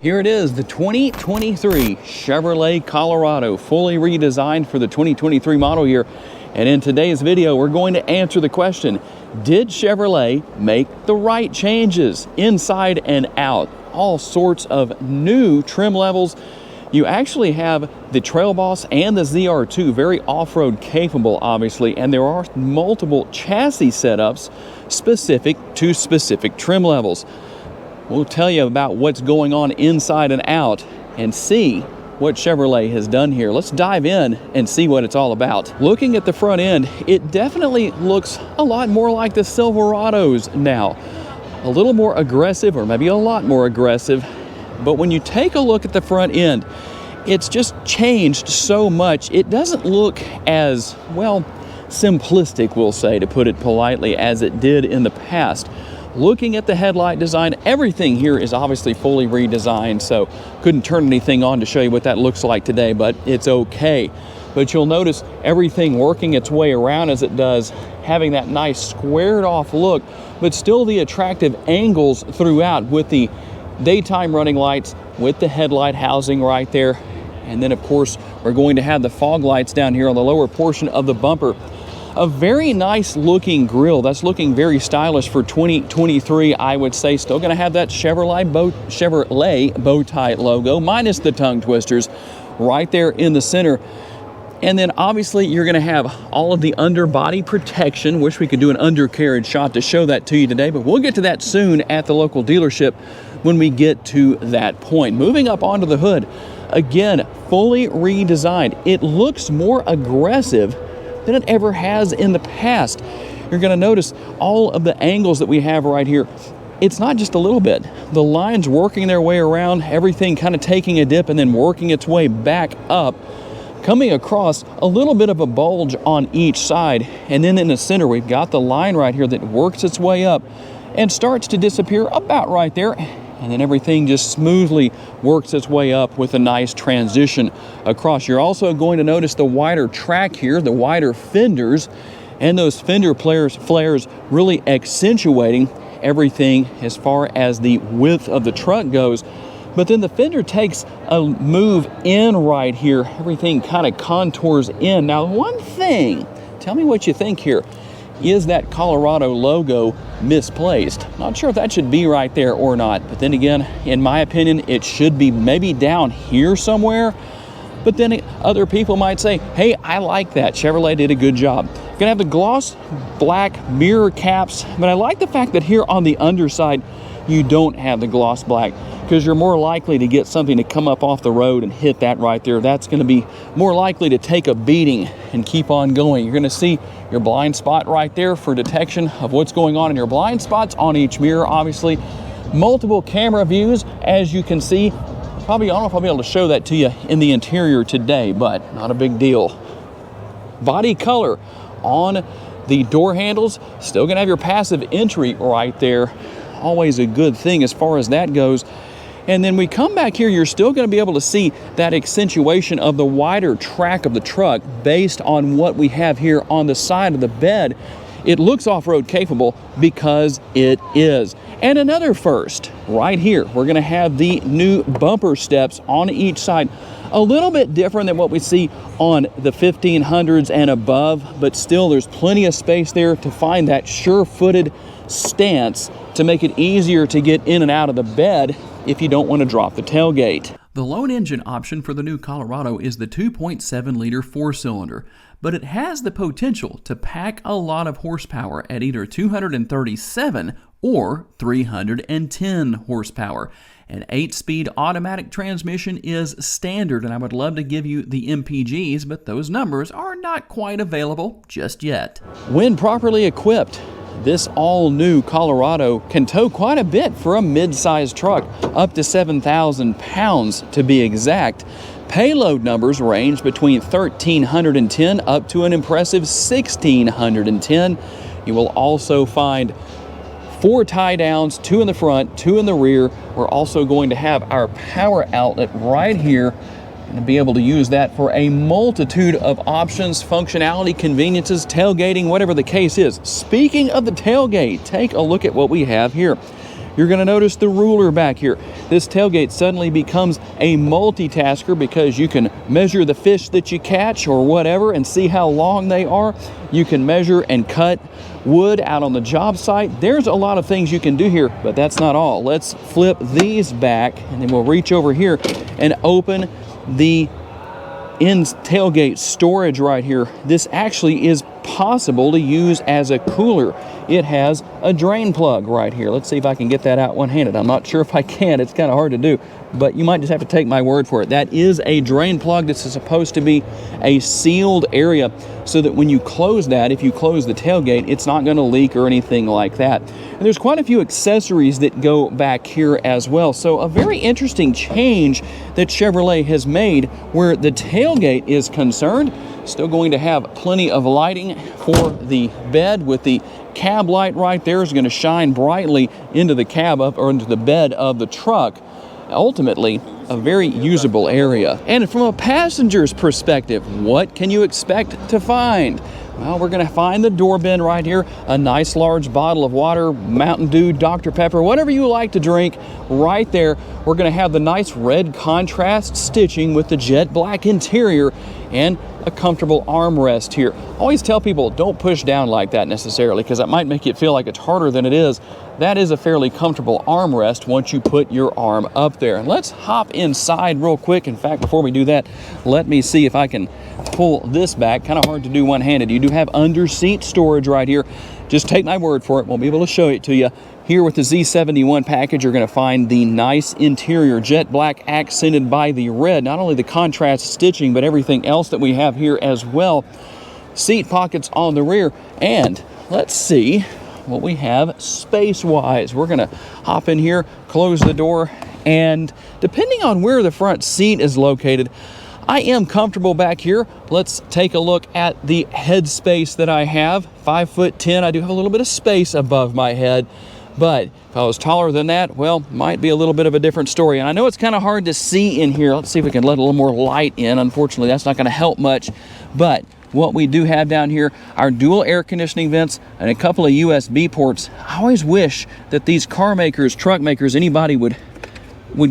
Here it is, the 2023 Chevrolet Colorado, fully redesigned for the 2023 model year. And in today's video, we're going to answer the question, did Chevrolet make the right changes inside and out? All sorts of new trim levels. You actually have the Trail Boss and the ZR2, very off-road capable, obviously, and there are multiple chassis setups specific to specific trim levels. We'll tell you about what's going on inside and out and see what Chevrolet has done here. Let's dive in and see what it's all about. Looking at the front end, it definitely looks a lot more like the Silverados now. A little more aggressive, or maybe a lot more aggressive. But when you take a look at the front end, it's just changed so much. It doesn't look as, well, simplistic, we'll say, to put it politely, as it did in the past. Looking at the headlight design, everything here is obviously fully redesigned, so couldn't turn anything on to show you what that looks like today, but it's okay. But you'll notice everything working its way around as it does, having that nice squared off look, but still the attractive angles throughout with the daytime running lights, with the headlight housing right there. And then of course, we're going to have the fog lights down here on the lower portion of the bumper. A very nice looking grille. That's looking very stylish for 2023, I would say. Still going to have that Chevrolet bow tie logo, minus the tongue twisters, right there in the center. And then obviously you're going to have all of the underbody protection. Wish we could do an undercarriage shot to show that to you today, but we'll get to that soon at the local dealership when we get to that point. Moving up onto the hood, again, fully redesigned. It looks more aggressive than it ever has in the past. You're going to notice all of the angles that we have right here. It's not just a little bit. The lines working their way around, everything kind of taking a dip and then working its way back up, coming across a little bit of a bulge on each side. And then in the center, we've got the line right here that works its way up and starts to disappear about right there. And then everything just smoothly works its way up with a nice transition across. You're also going to notice the wider track here, the wider fenders, and those fender flares really accentuating everything as far as the width of the truck goes. But then the fender takes a move in right here. Everything kind of contours in. Now, one thing, tell me what you think here. Is that Colorado logo misplaced? Not sure if that should be right there or not, but then again, in my opinion, it should be maybe down here somewhere. But then other people might say, hey, I like that. Chevrolet did a good job. Gonna have the gloss black mirror caps, but I like the fact that here on the underside, you don't have the gloss black, because you're more likely to get something to come up off the road and hit that right there. That's going to be more likely to take a beating and keep on going. You're going to see your blind spot right there for detection of what's going on in your blind spots on each mirror. Obviously, multiple camera views, as you can see. Probably, I don't know if I'll be able to show that to you in the interior today, but not a big deal. Body color on the door handles. Still going to have your passive entry right there. Always a good thing as far as that goes. And then we come back here, you're still going to be able to see that accentuation of the wider track of the truck based on what we have here on the side of the bed. It looks off-road capable because it is. And another first, right here, we're going to have the new bumper steps on each side. A little bit different than what we see on the 1500s and above, but still there's plenty of space there to find that sure-footed stance to make it easier to get in and out of the bed if you don't want to drop the tailgate. The lone engine option for the new Colorado is the 2.7-liter four-cylinder, but it has the potential to pack a lot of horsepower at either 237 or 310 horsepower. An 8-speed automatic transmission is standard, and I would love to give you the MPGs, but those numbers are not quite available just yet. When properly equipped, this all-new Colorado can tow quite a bit for a mid-sized truck, up to 7,000 pounds to be exact. Payload numbers range between 1,310 up to an impressive 1,610. You will also find 4 tie downs, 2 in the front, 2 in the rear. We're also going to have our power outlet right here and be able to use that for a multitude of options, functionality, conveniences, tailgating, whatever the case is. Speaking of the tailgate, take a look at what we have here. You're going to notice the ruler back here. This tailgate suddenly becomes a multitasker because you can measure the fish that you catch or whatever and see how long they are. You can measure and cut wood out on the job site. There's a lot of things you can do here, but that's not all. Let's flip these back and then we'll reach over here and open the tailgate storage right here. This actually is possible to use as a cooler. It has a drain plug right here. Let's see if I can get that out one-handed. I'm not sure if I can. It's kind of hard to do, but you might just have to take my word for it. That is a drain plug. This is supposed to be a sealed area so that when you close that, if you close the tailgate, it's not going to leak or anything like that. And there's quite a few accessories that go back here as well. So a very interesting change that Chevrolet has made where the tailgate is concerned. Still going to have plenty of lighting for the bed with the cab light right there is going to shine brightly into the cab or into the bed of the truck. Ultimately, a very usable area. And from a passenger's perspective, what can you expect to find? Well, we're going to find the door bin right here, a nice large bottle of water, Mountain Dew, Dr. Pepper, whatever you like to drink right there. We're going to have the nice red contrast stitching with the jet black interior and a comfortable armrest here. Always tell people don't push down like that necessarily because that might make it feel like it's harder than it is. That is a fairly comfortable armrest once you put your arm up there. And let's hop inside real quick. In fact, before we do that, let me see if I can pull this back. Kind of hard to do one-handed. You do have under-seat storage right here. Just take my word for it. We'll be able to show it to you. Here with the Z71 package, you're going to find the nice interior jet black accented by the red. Not only the contrast stitching, but everything else that we have here as well. Seat pockets on the rear. And let's see what we have space-wise. We're going to hop in here, close the door, and depending on where the front seat is located, I am comfortable back here. Let's take a look at the head space that I have. 5'10". I do have a little bit of space above my head. But if I was taller than that, well, might be a little bit of a different story. And I know it's kind of hard to see in here. Let's see if we can let a little more light in. Unfortunately, that's not going to help much. But what we do have down here, our dual air conditioning vents and a couple of USB ports. I always wish that these car makers, truck makers, anybody would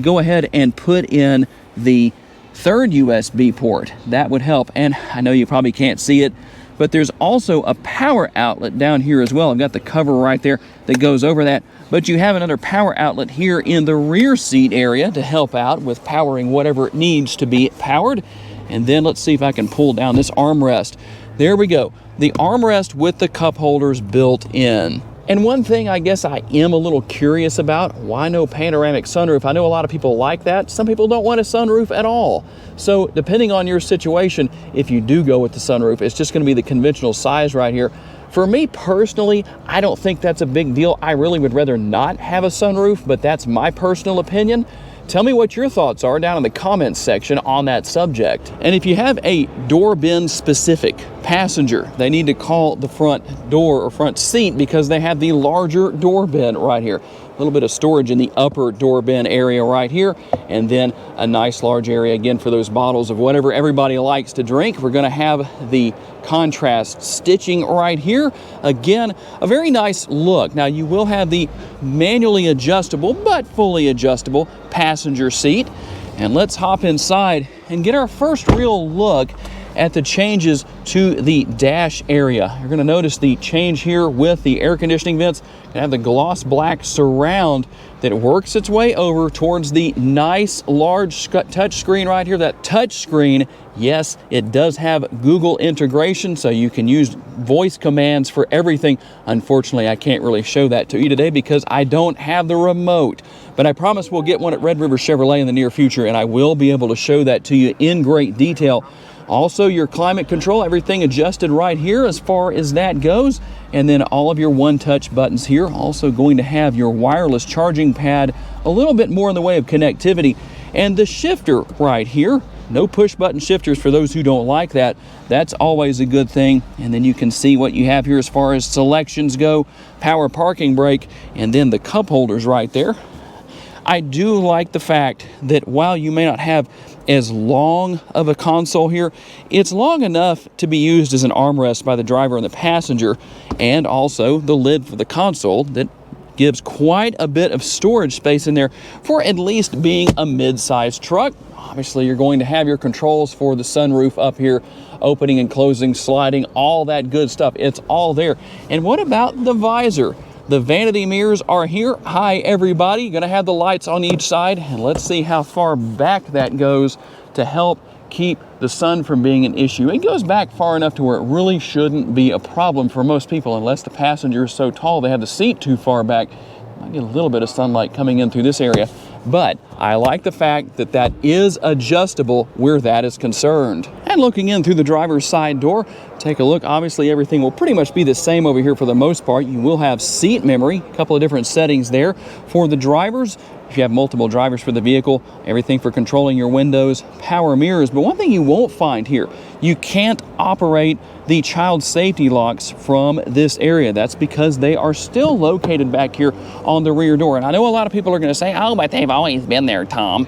go ahead and put in the third USB port. That would help. And I know you probably can't see it, but there's also a power outlet down here as well. I've got the cover right there that goes over that, but you have another power outlet here in the rear seat area to help out with powering whatever it needs to be powered. And then let's see if I can pull down this armrest. There we go. The armrest with the cup holders built in. And one thing I guess I am a little curious about, why no panoramic sunroof? I know a lot of people like that. Some people don't want a sunroof at all. So depending on your situation, if you do go with the sunroof, it's just going to be the conventional size right here. For me personally, I don't think that's a big deal. I really would rather not have a sunroof, but that's my personal opinion. Tell me what your thoughts are down in the comments section on that subject. And if you have a door bin specific passenger, they need to call the front door or front seat because they have the larger door bin right here. A little bit of storage in the upper door bin area right here, and then a nice large area again for those bottles of whatever everybody likes to drink. We're going to have the contrast stitching right here. Again, a very nice look. Now you will have the manually adjustable but fully adjustable passenger seat. And let's hop inside and get our first real look at the changes to the dash area. You're going to notice the change here with the air conditioning vents. You have the gloss black surround that works its way over towards the nice large touch screen right here. That touch screen, yes, it does have Google integration, so you can use voice commands for everything. Unfortunately, I can't really show that to you today because I don't have the remote. But I promise we'll get one at Red River Chevrolet in the near future, and I will be able to show that to you in great detail. Also, your climate control, everything adjusted right here as far as that goes. And then all of your one-touch buttons here. Also going to have your wireless charging pad, a little bit more in the way of connectivity. And the shifter right here. No push-button shifters for those who don't like that. That's always a good thing. And then you can see what you have here as far as selections go. Power parking brake, and then the cup holders right there. I do like the fact that while you may not have as long of a console here, it's long enough to be used as an armrest by the driver and the passenger, and also the lid for the console that gives quite a bit of storage space in there for at least being a mid-sized truck. Obviously, you're going to have your controls for the sunroof up here, opening and closing, sliding, all that good stuff. It's all there. And what about the visor? The vanity mirrors are here. Hi, everybody. You're going to have the lights on each side. And let's see how far back that goes to help keep the sun from being an issue. It goes back far enough to where it really shouldn't be a problem for most people, unless the passenger is so tall they have the seat too far back. Might get a little bit of sunlight coming in through this area. But I like the fact that that is adjustable where that is concerned. And looking in through the driver's side door, take a look. Obviously, everything will pretty much be the same over here for the most part. You will have seat memory, a couple of different settings there for the drivers. If you have multiple drivers for the vehicle, everything for controlling your windows, power mirrors. But one thing you won't find here, you can't operate the child safety locks from this area. That's because they are still located back here on the rear door. And I know a lot of people are going to say, oh, but they've always been there, Tom.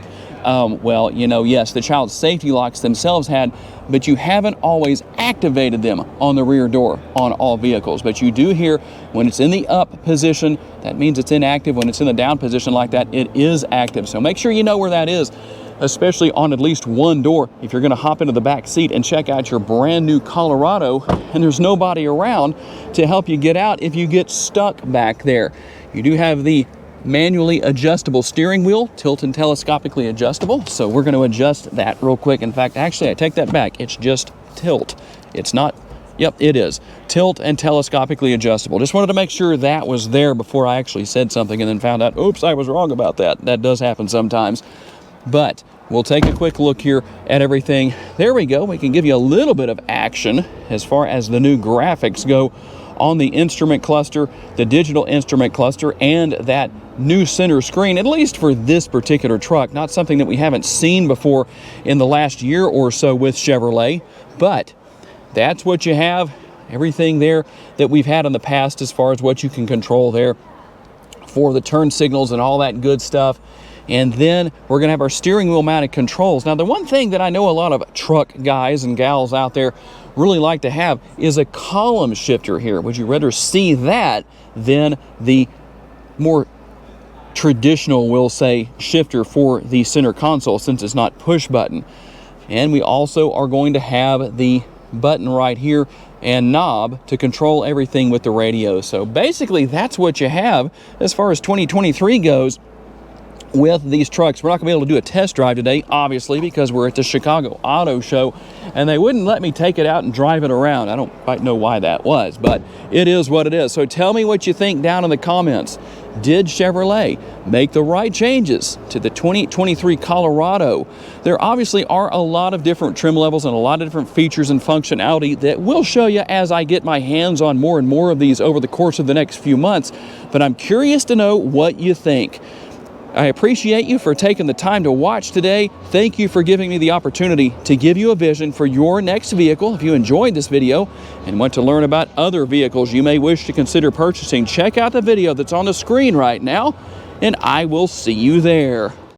Well, you know, yes, the child safety locks themselves had, but you haven't always activated them on the rear door on all vehicles. But you do here when it's in the up position, that means it's inactive. When it's in the down position like that, it is active. So make sure you know where that is, especially on at least one door. If you're going to hop into the back seat and check out your brand new Colorado and there's nobody around to help you get out if you get stuck back there. You do have the manually adjustable steering wheel, tilt and telescopically adjustable. So we're going to adjust that real quick. In fact, actually, I take that back. It's just tilt. It's not, yep, it is. Tilt and telescopically adjustable. Just wanted to make sure that was there before I actually said something and then found out, oops, I was wrong about that. That does happen sometimes. But we'll take a quick look here at everything. There we go. We can give you a little bit of action as far as the new graphics go on the instrument cluster, the digital instrument cluster, and that new center screen, at least for this particular truck. Not something that we haven't seen before in the last year or so with Chevrolet, but that's what you have. Everything there that we've had in the past as far as what you can control there for the turn signals and all that good stuff. And then we're going to have our steering wheel mounted controls. Now, the one thing that I know a lot of truck guys and gals out there really like to have is a column shifter here. Would you rather see that than the more traditional, we'll say, shifter for the center console, since it's not push button? And we also are going to have the button right here and knob to control everything with the radio. So basically, that's what you have as far as 2023 goes with these trucks. We're not going to be able to do a test drive today, obviously, because we're at the Chicago Auto Show, and they wouldn't let me take it out and drive it around. I don't quite know why that was, but it is what it is. So tell me what you think down in the comments. Did Chevrolet make the right changes to the 2023 Colorado? There obviously are a lot of different trim levels and a lot of different features and functionality that we'll show you as I get my hands on more and more of these over the course of the next few months, but I'm curious to know what you think. I appreciate you for taking the time to watch today. Thank you for giving me the opportunity to give you a vision for your next vehicle. If you enjoyed this video and want to learn about other vehicles you may wish to consider purchasing, check out the video that's on the screen right now, and I will see you there.